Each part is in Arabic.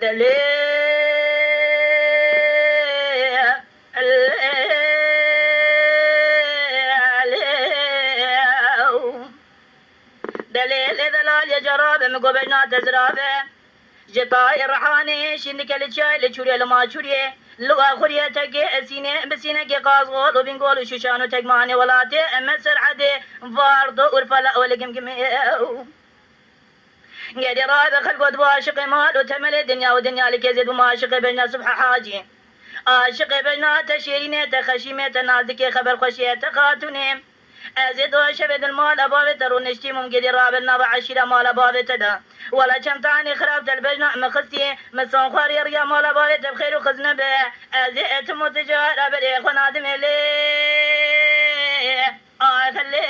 دلي دليل دلال يا جرابه مقبلنا تزرابه جطاي الرحاني شنك الشاي لشوري لما شوري لو اخريه تك سينه بسينه كي قازغول وبنقول شوشانو تجماني ولاتي امسر عدي فارد ورفلا ولقمقم قاعد رابع خلق واشق مال وتمل الدنيا ودنيا لك يزيد وماشق بينا سبح حاجي عاشق بينا تشيرينه تخشيمه تنازك خبر خشيه خاتوني ازيد وشبد المال ابواب ترون نشتي ممكن رابع النبع عشيره مال ابواب تدا ولا كم تاني خراب البجنة مخستي مسون خاري ريا مال ابواب تبخير وخزنه به ازيت متجار ابدي خنادم لي اخلي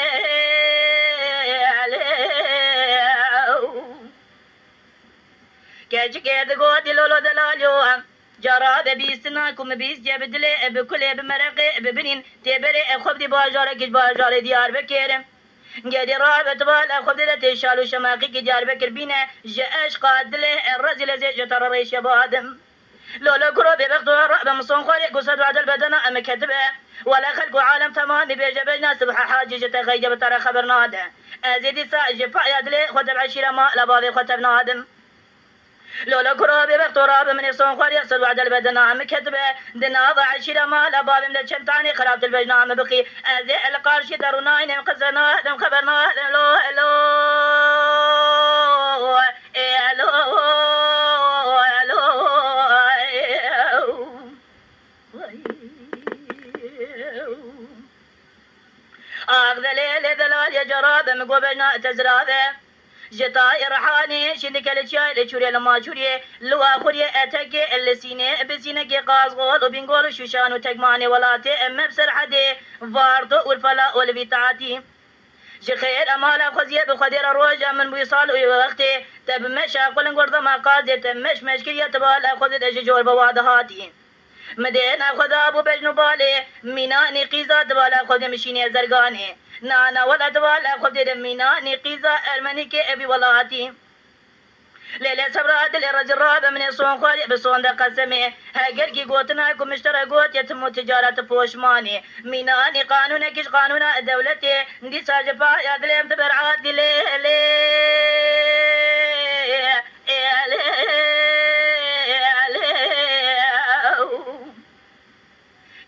كاجي كيد غودي لولو دلاليو جراد بيستناكم بيس جبدلي بكل بمرقي ببنين تبري خبدي باجارك باجار ديار بكير قادي رابط بالا خبدي تشالو شماقي ديار بكر بينا جاش قادله الرزل زي جتر ريش بادم لولا كرو ببغدو الرعب مصون خالي قصد وعد البدن ام كتبه ولا خلق عالم تمام بيجبنا سبح حاجه جتغيب ترى خبرنا هذا ازيدي ساج فايدلي خدب عشيره ما لبابي خطبنا ادم لولا كروبي بقتراب من يصون خور يصل وعد البدنا مكتبه دنا ضع عشيره ما لباب من الشمتاني خرابت البجنام بقي ازي القارش درونا ان قزنا دم خبرنا لو لو لو اخذ ليل دلال يا جراب مقوبنا تزراده جطاي رحاني شنك الشاي لشوري لما شوري لو اخري اتك اللسينه بسينه قازغول وبنقول شوشانو تجماني ولاتي ام بسر حدي فارد والفلا والبيتاتي شخير امال خزيه بخدير الروجه من بيصال وقتي تب مش اقول قرض ما قاضي تمش مشكيه تبال اخذ دجور بوادهاتي مدين اخذ ابو بجنبالي مينا نقيزه تبال اخذ مشيني زرقاني نانا ولا دوال اخذ دمينا نقيزه ارمنيكي ابي ولاتي ليلة صبرات الرجل رابع من يصون خالي بصون دا قسمي هاجركي قوتنا كم اشترى قوت يتم تجارة فوشماني ميناني قانونك ايش قانون دولتي دي ساجفا يا دليم تبرعات دي لي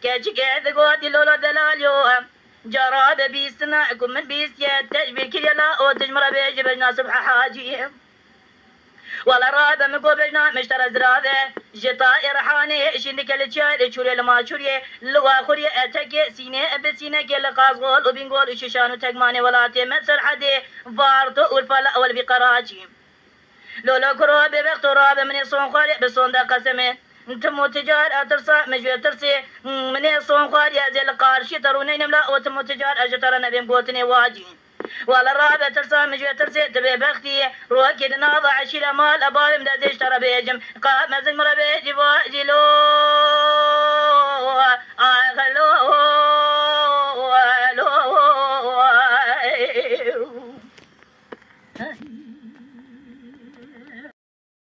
كاجي كاد قوتي لولو دلاليو جراد بيستناكم من بيستيات تجبير كريلا او تجمر بيجي بجنا سبح حاجي ولا رابع مقوبلنا مشترى زراده جطاء رحاني شندك الشاي شوري لما شوري لو اخري اتك سينه بسينه كل قازغول وبنقول شوشانو تجماني ولا تمسر حدي فارد والفلا والبقراجي لولا كرو ببخت رابع من يصون خالي بصون دا قسمه تمو تجار اترسا مجوي ترسي من يصون خالي ازل قارشي ترونين ملا وتمو تجار اجتر نبي قوتني واجي ولا رابع ترسا مجوي ترسي تبي بختي روكي ناضع عشيره مال ابالم دازيش ترى بيجم قام زمر بيجي واجي لو